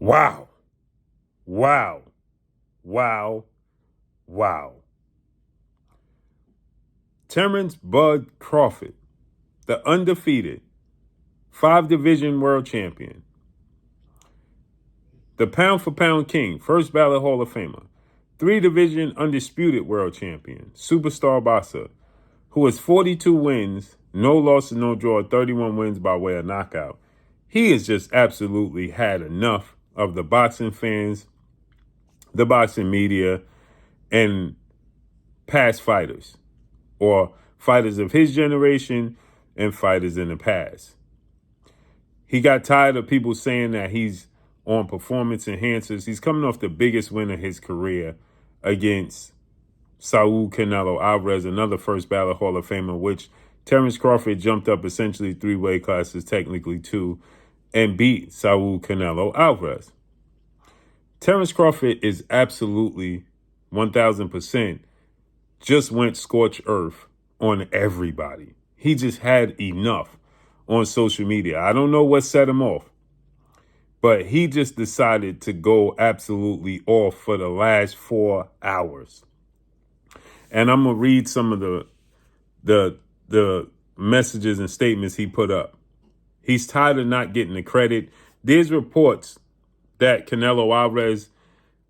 Wow. Wow. Wow. Wow. Terence Bud Crawford, the undefeated 5-division world champion, the pound-for-pound king, first ballot Hall of Famer, 3-division undisputed world champion, superstar boxer, who has 42 wins, no losses, no draw, 31 wins by way of knockout. He has just absolutely had enough of the boxing fans, the boxing media, and past fighters, or fighters of his generation and fighters in the past. He got tired of people saying that he's on performance enhancers. He's coming off the biggest win of his career against Saul Canelo Alvarez, another first ballot Hall of Famer, which Terence Crawford jumped up essentially 3 weight classes, technically 2, and beat Saul Canelo Alvarez. Terence Crawford is absolutely 1,000% just went scorched earth on everybody. He just had enough on social media. I don't know what set him off, but he just decided to go absolutely off for the last 4 hours. And I'm going to read some of the messages and statements he put up. He's tired of not getting the credit. There's reports that Canelo Alvarez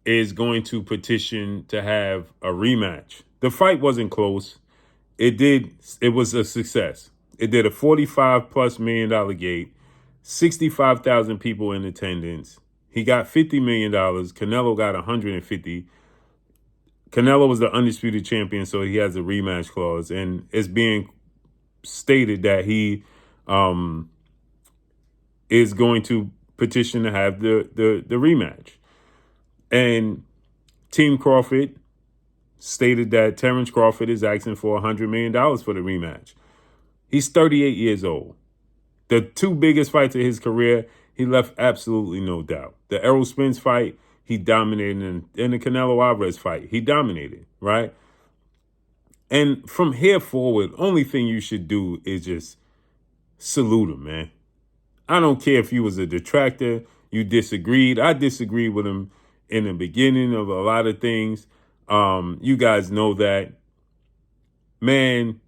is going to petition to have a rematch. The fight wasn't close. It was a success. It did a $45+ million gate, 65,000 people in attendance. He got $50 million. Canelo got 150. Canelo was the undisputed champion, so he has a rematch clause, and it's being stated that he is going to petition to have the rematch. And Team Crawford stated that Terence Crawford is asking for $100 million for the rematch. He's 38 years old. The 2 biggest fights of his career, he left absolutely no doubt. The Errol Spence fight, he dominated. In the Canelo Alvarez fight, he dominated, right? And from here forward, only thing you should do is just salute him, man. I don't care if you was a detractor, you disagreed. I disagreed with him in the beginning of a lot of things. You guys know that. Man,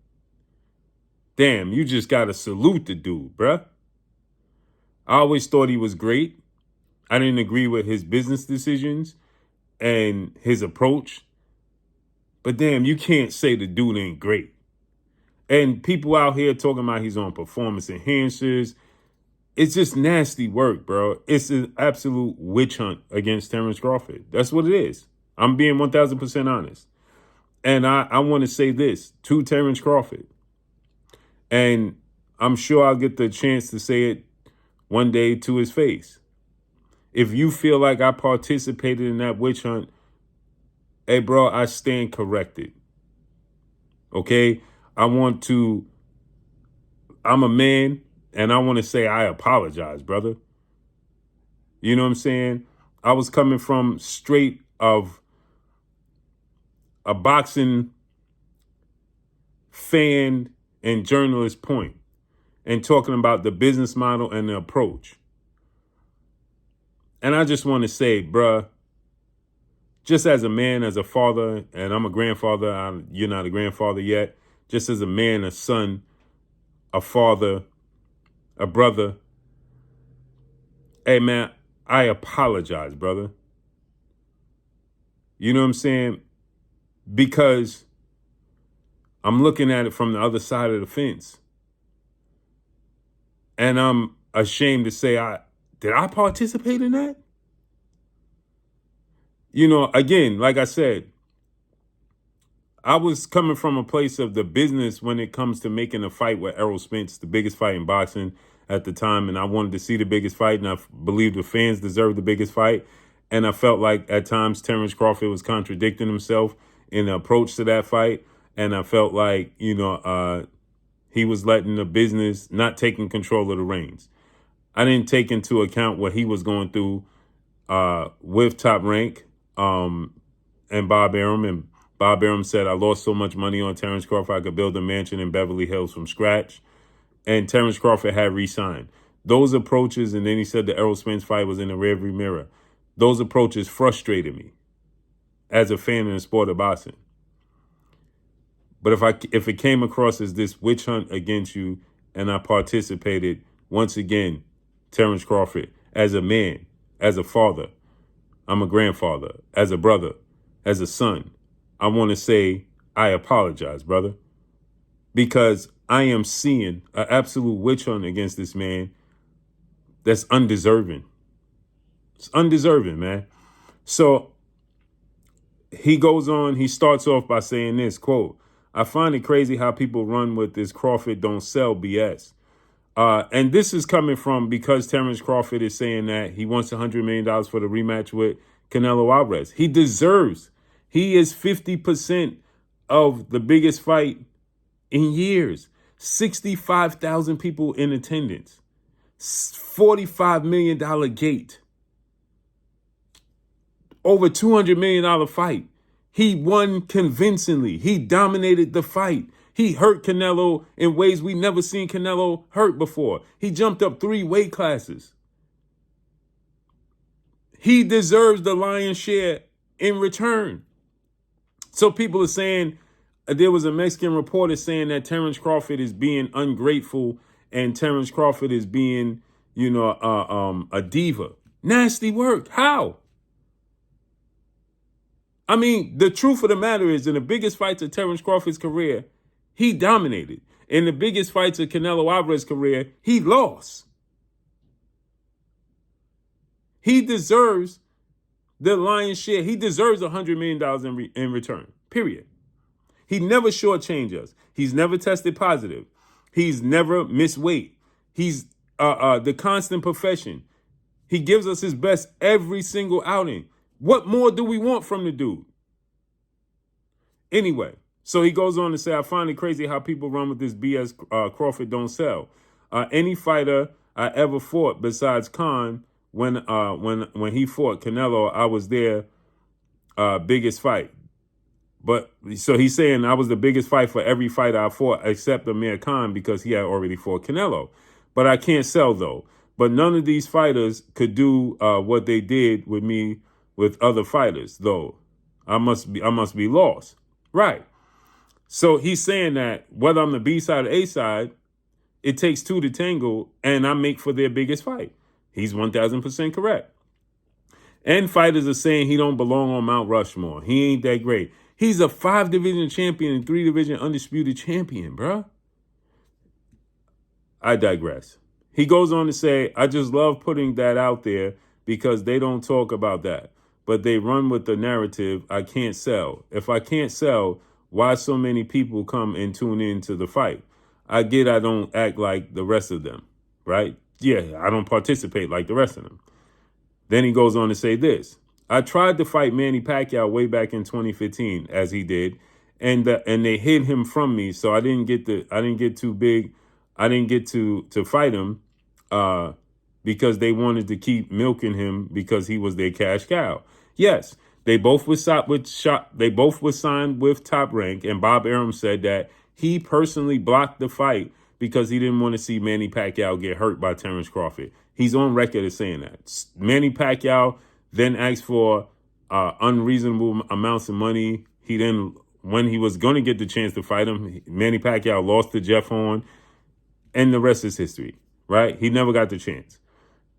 damn, you just got to salute the dude, bruh. I always thought he was great. I didn't agree with his business decisions and his approach. But damn, you can't say the dude ain't great. And people out here talking about he's on performance enhancers. It's just nasty work, bro. It's an absolute witch hunt against Terence Crawford. That's what it is. I'm being 1,000% honest. And I want to say this to Terence Crawford. And I'm sure I'll get the chance to say it one day to his face. If you feel like I participated in that witch hunt, hey, bro, I stand corrected. Okay? I'm a man, and I want to say I apologize, brother. You know what I'm saying? I was coming from straight of a boxing fan and journalist point and talking about the business model and the approach. And I just want to say, bruh, just as a man, as a father, and I'm a grandfather, you're not a grandfather yet, just as a man, a son, a father, a brother, hey, man, I apologize, brother. You know what I'm saying? Because I'm looking at it from the other side of the fence. And I'm ashamed to say, did I participate in that? You know, again, like I said, I was coming from a place of the business when it comes to making a fight with Errol Spence, the biggest fight in boxing at the time. And I wanted to see the biggest fight, and I believed the fans deserved the biggest fight. And I felt like at times Terence Crawford was contradicting himself in the approach to that fight. And I felt like, he was letting the business, not taking control of the reins. I didn't take into account what he was going through with Top Rank and Bob Arum. And Bob Arum said, I lost so much money on Terence Crawford, I could build a mansion in Beverly Hills from scratch. And Terence Crawford had re-signed. Those approaches, and then he said the Errol Spence fight was in the rearview mirror. those approaches frustrated me as a fan in the sport of boxing. But if it came across as this witch hunt against you and I participated, once again, Terence Crawford, as a man, as a father, I'm a grandfather, as a brother, as a son, I want to say I apologize, brother, because I am seeing an absolute witch hunt against this man that's undeserving. It's undeserving, man. So he goes on, he starts off by saying this, quote, I find it crazy how people run with this Crawford don't sell BS. And this is coming from because Terence Crawford is saying that he wants $100 million for the rematch with Canelo Alvarez. He deserves. He is 50% of the biggest fight in years. 65,000 people in attendance. $45 million gate. Over $200 million fight. He won convincingly. He dominated the fight. He hurt Canelo in ways we never seen Canelo hurt before. He jumped up 3 weight classes. He deserves the lion's share in return. So people are saying, there was a Mexican reporter saying that Terence Crawford is being ungrateful and Terence Crawford is being, a diva. Nasty work. How? I mean, the truth of the matter is, in the biggest fights of Terence Crawford's career, he dominated. In the biggest fights of Canelo Alvarez's career, he lost. He deserves the lion's share. He deserves $100 million in return, period. He never shortchanged us. He's never tested positive. He's never missed weight. He's the constant profession. He gives us his best every single outing. What more do we want from the dude? Anyway, so he goes on to say, I find it crazy how people run with this BS Crawford don't sell. Any fighter I ever fought besides Khan, when he fought Canelo, I was their biggest fight. But so he's saying I was the biggest fight for every fighter I fought except Amir Khan because he had already fought Canelo. But I can't sell, though. But none of these fighters could do what they did with me with other fighters, though. I must be lost. Right. So he's saying that whether I'm the B side or A side, it takes 2 to tango, and I make for their biggest fight. He's 1,000% correct. And fighters are saying he don't belong on Mount Rushmore. He ain't that great. He's a 5-division champion and 3-division undisputed champion, bruh. I digress. He goes on to say, I just love putting that out there because they don't talk about that. But they run with the narrative, I can't sell. If I can't sell, why so many people come and tune in to the fight? I get I don't act like the rest of them, right? Yeah, I don't participate like the rest of them. Then he goes on to say this. I tried to fight Manny Pacquiao way back in 2015, as he did, and they hid him from me, so I didn't get too big. I didn't get to fight him because they wanted to keep milking him because he was their cash cow. Yes, they both were signed with Top Rank, and Bob Arum said that he personally blocked the fight because he didn't want to see Manny Pacquiao get hurt by Terence Crawford. He's on record as saying that. Manny Pacquiao then asked for unreasonable amounts of money. He then, when he was going to get the chance to fight him, Manny Pacquiao lost to Jeff Horn, and the rest is history, right? He never got the chance.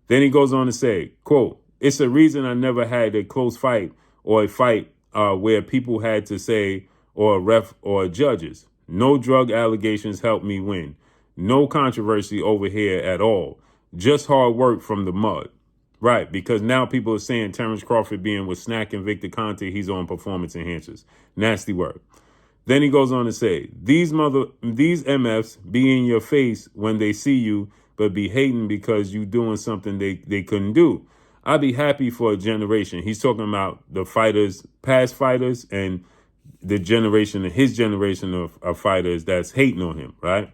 Then he goes on to say, quote, it's a reason I never had a close fight or a fight where people had to say, or a ref or judges. No drug allegations helped me win. No controversy over here at all. Just hard work from the mud. Right, because now people are saying Terence Crawford being with Snack and Victor Conte, he's on performance enhancers. Nasty work. Then he goes on to say, these MFs be in your face when they see you, but be hating because you doing something they couldn't do. I'd be happy for a generation. He's talking about the fighters, past fighters, and his generation of fighters that's hating on him, right?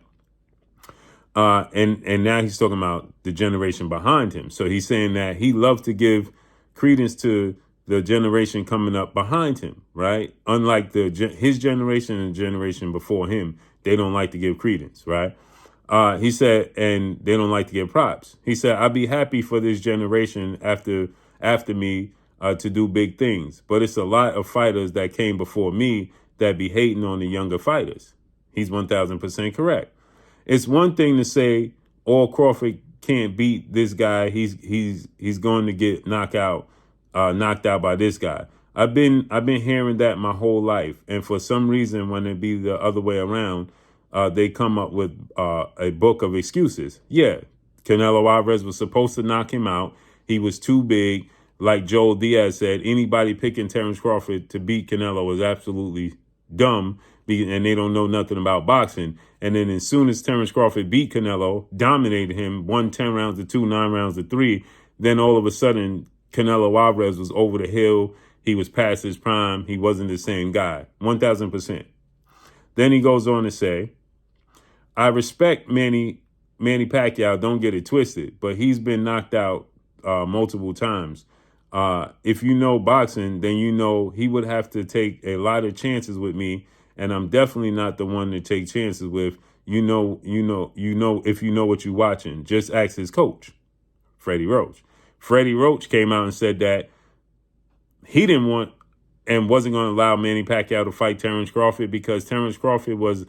And now he's talking about the generation behind him. So he's saying that he loves to give credence to the generation coming up behind him, right? Unlike his generation and the generation before him, they don't like to give credence, right? He said, and they don't like to give props. He said, I'd be happy for this generation after me to do big things. But it's a lot of fighters that came before me that be hating on the younger fighters. He's 1,000% correct. It's one thing to say, Crawford can't beat this guy. He's going to get knocked out by this guy. I've been hearing that my whole life, and for some reason, when it be the other way around, they come up with a book of excuses. Yeah, Canelo Alvarez was supposed to knock him out. He was too big. Like Joel Diaz said, anybody picking Terence Crawford to beat Canelo is absolutely dumb, and they don't know nothing about boxing. And then as soon as Terence Crawford beat Canelo, dominated him, won 10 rounds to 2, 9 rounds to 3, then all of a sudden Canelo Alvarez was over the hill. He was past his prime. He wasn't the same guy. 1,000%. Then he goes on to say, I respect Manny Pacquiao, don't get it twisted, but he's been knocked out multiple times. If you know boxing, then you know he would have to take a lot of chances with me, and I'm definitely not the one to take chances with. You know if you know what you're watching. Just ask his coach, Freddie Roach. Freddie Roach came out and said that he didn't want and wasn't going to allow Manny Pacquiao to fight Terence Crawford because Terence Crawford was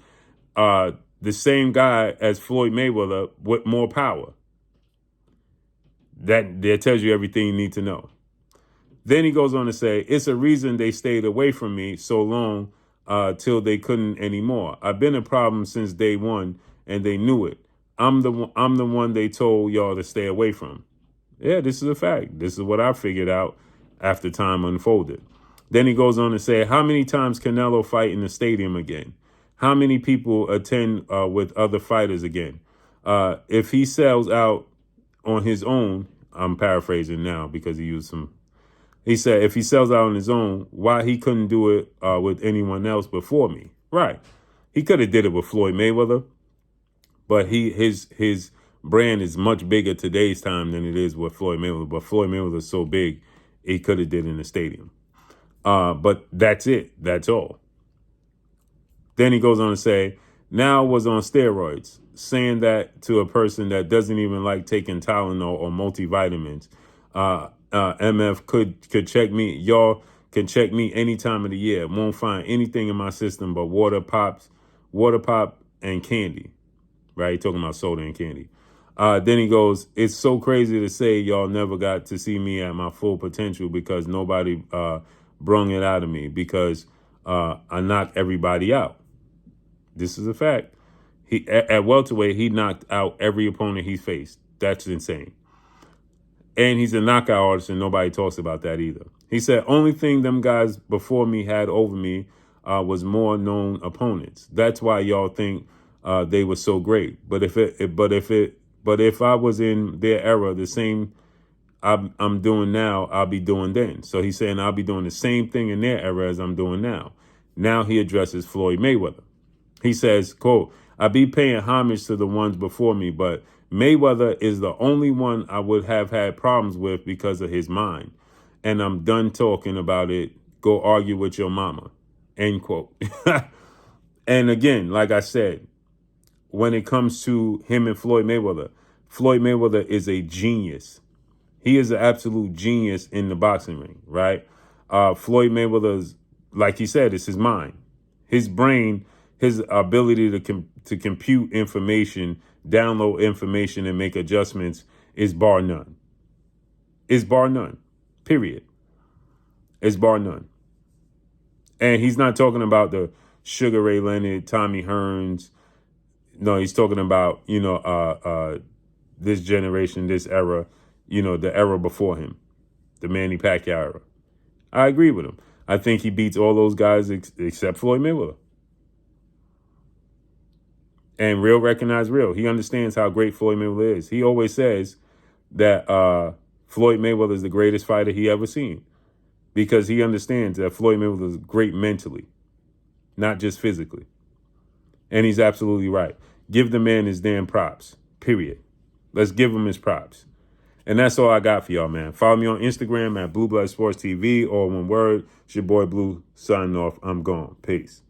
the same guy as Floyd Mayweather with more power. That tells you everything you need to know. Then he goes on to say, it's a reason they stayed away from me so long till they couldn't anymore. I've been a problem since day one, and they knew it. I'm the one they told y'all to stay away from. Yeah, this is a fact. This is what I figured out after time unfolded. Then he goes on to say, how many times Canelo fight in the stadium again? How many people attend with other fighters again? If he sells out on his own, I'm paraphrasing now because he used some. He said, if he sells out on his own, why he couldn't do it with anyone else before me? Right. He could have did it with Floyd Mayweather, but his brand is much bigger today's time than it is with Floyd Mayweather. But Floyd Mayweather is so big, he could have did it in the stadium. But that's it. That's all. Then he goes on to say, now was on steroids, saying that to a person that doesn't even like taking Tylenol or multivitamins. MF could check me. Y'all can check me any time of the year. Won't find anything in my system but water pop and candy. Right? Talking about soda and candy. Then he goes, it's so crazy to say y'all never got to see me at my full potential because nobody brung it out of me because I knocked everybody out. This is a fact. At welterweight, he knocked out every opponent he faced. That's insane. And he's a knockout artist, and nobody talks about that either. He said, only thing them guys before me had over me was more known opponents. That's why y'all think they were so great. But if I was in their era, the same I'm doing now, I'll be doing then. So he's saying I'll be doing the same thing in their era as I'm doing now. Now he addresses Floyd Mayweather. He says, quote, I be paying homage to the ones before me, but Mayweather is the only one I would have had problems with because of his mind. And I'm done talking about it. Go argue with your mama. End quote. And again, like I said, when it comes to him and Floyd Mayweather is a genius. He is an absolute genius in the boxing ring, right? Floyd Mayweather's, like he said, it's his mind. His brain, his ability to compute information, download information, and make adjustments is bar none. Is bar none. Period. It's bar none. And he's not talking about the Sugar Ray Leonard, Tommy Hearns. No, he's talking about, this generation, this era, the era before him, the Manny Pacquiao era. I agree with him. I think he beats all those guys except Floyd Mayweather. And real recognize real. He understands how great Floyd Mayweather is. He always says that Floyd Mayweather is the greatest fighter he ever seen because he understands that Floyd Mayweather is great mentally, not just physically. And he's absolutely right. Give the man his damn props, period. Let's give him his props. And that's all I got for y'all, man. Follow me on Instagram at Blue Blood Sports TV, or one word, it's your boy Blue signing off. I'm gone. Peace.